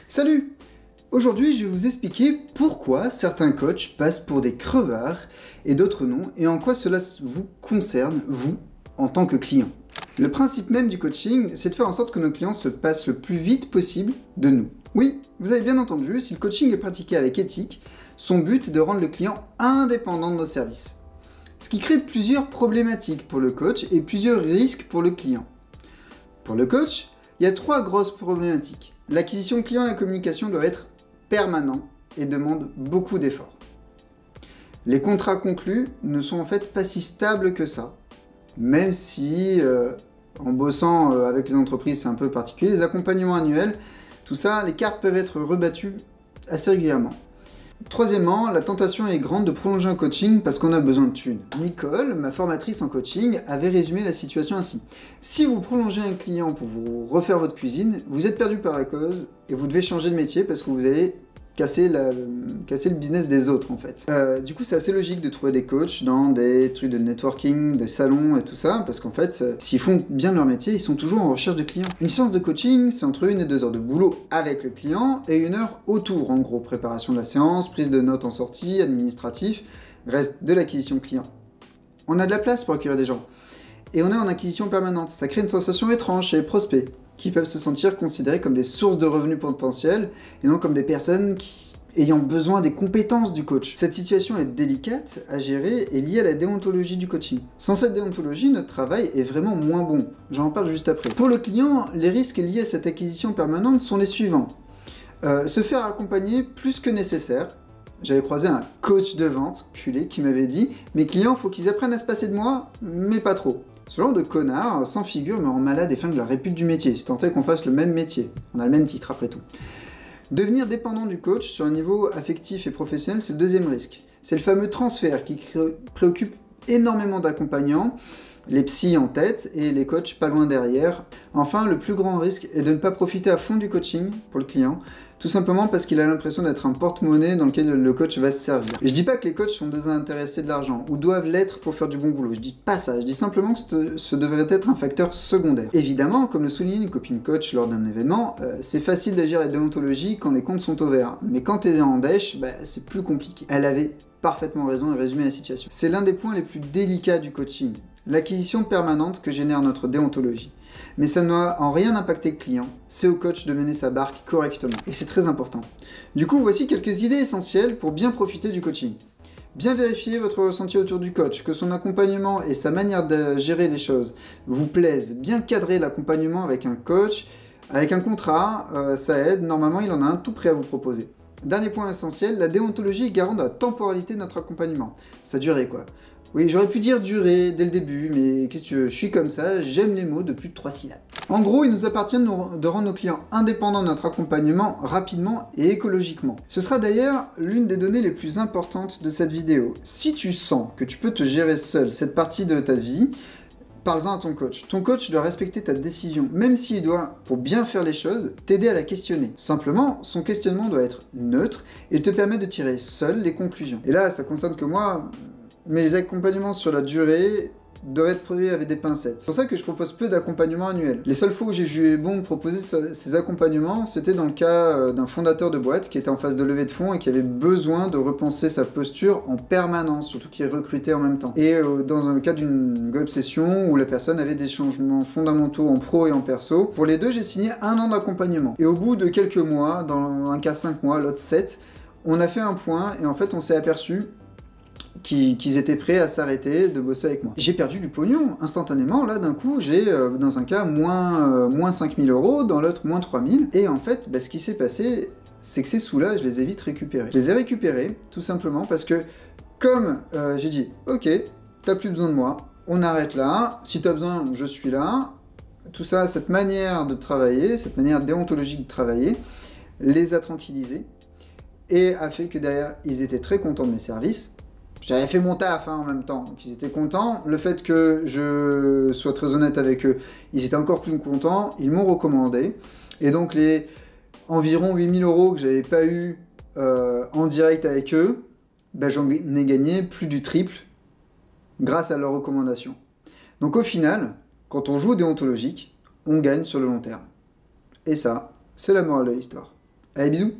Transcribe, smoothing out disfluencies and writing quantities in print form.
Salut! Aujourd'hui, je vais vous expliquer pourquoi certains coachs passent pour des crevards et d'autres non, et en quoi cela vous concerne, vous, en tant que client. Le principe même du coaching, c'est de faire en sorte que nos clients se passent le plus vite possible de nous. Oui, vous avez bien entendu, si le coaching est pratiqué avec éthique, son but est de rendre le client indépendant de nos services. Ce qui crée plusieurs problématiques pour le coach et plusieurs risques pour le client. Pour le coach, il y a 3 grosses problématiques. L'acquisition client et la communication doivent être permanents et demandent beaucoup d'efforts. Les contrats conclus ne sont en fait pas si stables que ça, même si en bossant avec les entreprises c'est un peu particulier, les accompagnements annuels, tout ça, les cartes peuvent être rebattues assez régulièrement. Troisièmement, la tentation est grande de prolonger un coaching parce qu'on a besoin de thunes. Nicole, ma formatrice en coaching, avait résumé la situation ainsi. Si vous prolongez un client pour vous refaire votre cuisine, vous êtes perdu par la cause et vous devez changer de métier parce que vous allez casser le business des autres en fait. Du coup, c'est assez logique de trouver des coachs dans des trucs de networking, des salons et tout ça, parce qu'en fait, s'ils font bien leur métier, ils sont toujours en recherche de clients. Une séance de coaching, c'est entre 1 et 2 heures de boulot avec le client et 1 heure autour, en gros, préparation de la séance, prise de notes en sortie, administratif, reste de l'acquisition client. On a de la place pour accueillir des gens. Et on est en acquisition permanente. Ça crée une sensation étrange chez les prospects, qui peuvent se sentir considérés comme des sources de revenus potentiels, et non comme des personnes ayant besoin des compétences du coach. Cette situation est délicate à gérer et liée à la déontologie du coaching. Sans cette déontologie, notre travail est vraiment moins bon. J'en parle juste après. Pour le client, les risques liés à cette acquisition permanente sont les suivants. Se faire accompagner plus que nécessaire. J'avais croisé un coach de vente, culé, qui m'avait dit « Mes clients, faut qu'ils apprennent à se passer de moi, mais pas trop ». Ce genre de connard, sans figure, me rend malade et flingue la répute du métier, si tant est qu'on fasse le même métier. On a le même titre après tout. Devenir dépendant du coach sur un niveau affectif et professionnel, c'est le deuxième risque. C'est le fameux transfert qui préoccupe énormément d'accompagnants, les psys en tête et les coachs pas loin derrière. Enfin, le plus grand risque est de ne pas profiter à fond du coaching pour le client, tout simplement parce qu'il a l'impression d'être un porte-monnaie dans lequel le coach va se servir. Et je dis pas que les coachs sont désintéressés de l'argent, ou doivent l'être pour faire du bon boulot, je dis pas ça, je dis simplement que ce devrait être un facteur secondaire. Évidemment, comme le souligne une copine coach lors d'un événement, c'est facile d'agir avec déontologie quand les comptes sont au vert, mais quand t'es en dèche, c'est plus compliqué. Elle avait parfaitement raison et résumé la situation. C'est l'un des points les plus délicats du coaching, l'acquisition permanente que génère notre déontologie. Mais ça ne doit en rien impacter le client, c'est au coach de mener sa barque correctement. Et c'est très important. Du coup, voici quelques idées essentielles pour bien profiter du coaching. Bien vérifier votre ressenti autour du coach, que son accompagnement et sa manière de gérer les choses vous plaisent. Bien cadrer l'accompagnement avec un coach, avec un contrat, ça aide. Normalement, il en a un tout prêt à vous proposer. Dernier point essentiel, la déontologie est garante de la temporalité de notre accompagnement. Sa durée, quoi. Oui, j'aurais pu dire durée dès le début, mais qu'est-ce que tu veux, je suis comme ça, j'aime les mots de plus de 3 syllabes. En gros, il nous appartient de rendre nos clients indépendants de notre accompagnement rapidement et écologiquement. Ce sera d'ailleurs l'une des données les plus importantes de cette vidéo. Si tu sens que tu peux te gérer seul cette partie de ta vie, parle-en à ton coach. Ton coach doit respecter ta décision, même s'il doit, pour bien faire les choses, t'aider à la questionner. Simplement, son questionnement doit être neutre et te permet de tirer seul les conclusions. Et là, ça concerne que moi, mais les accompagnements sur la durée doivent être pris avec des pincettes. C'est pour ça que je propose peu d'accompagnements annuels. Les seules fois où j'ai jugé bon de proposer ces accompagnements, c'était dans le cas d'un fondateur de boîte qui était en phase de levée de fonds et qui avait besoin de repenser sa posture en permanence, surtout qu'il recrutait en même temps. Et dans le cas d'une Go Obsession où la personne avait des changements fondamentaux en pro et en perso, pour les deux, j'ai signé 1 an d'accompagnement. Et au bout de quelques mois, dans un cas 5 mois, l'autre 7, on a fait un point et en fait on s'est aperçu qu'ils étaient prêts à s'arrêter de bosser avec moi. J'ai perdu du pognon instantanément, là d'un coup j'ai dans un cas moins 5000 €, dans l'autre moins 3000, et en fait ce qui s'est passé c'est que ces sous-là je les ai vite récupérés. Je les ai récupérés tout simplement parce que comme j'ai dit ok, t'as plus besoin de moi, on arrête là, si t'as besoin je suis là, tout ça, cette manière de travailler, cette manière déontologique de travailler, les a tranquillisés et a fait que derrière ils étaient très contents de mes services. J'avais fait mon taf en même temps, donc ils étaient contents. Le fait que je sois très honnête avec eux, ils étaient encore plus contents, ils m'ont recommandé. Et donc les environ 8000 € que j'avais pas eu en direct avec eux, j'en ai gagné plus du triple grâce à leurs recommandations. Donc au final, quand on joue au déontologique, on gagne sur le long terme. Et ça, c'est la morale de l'histoire. Allez, bisous!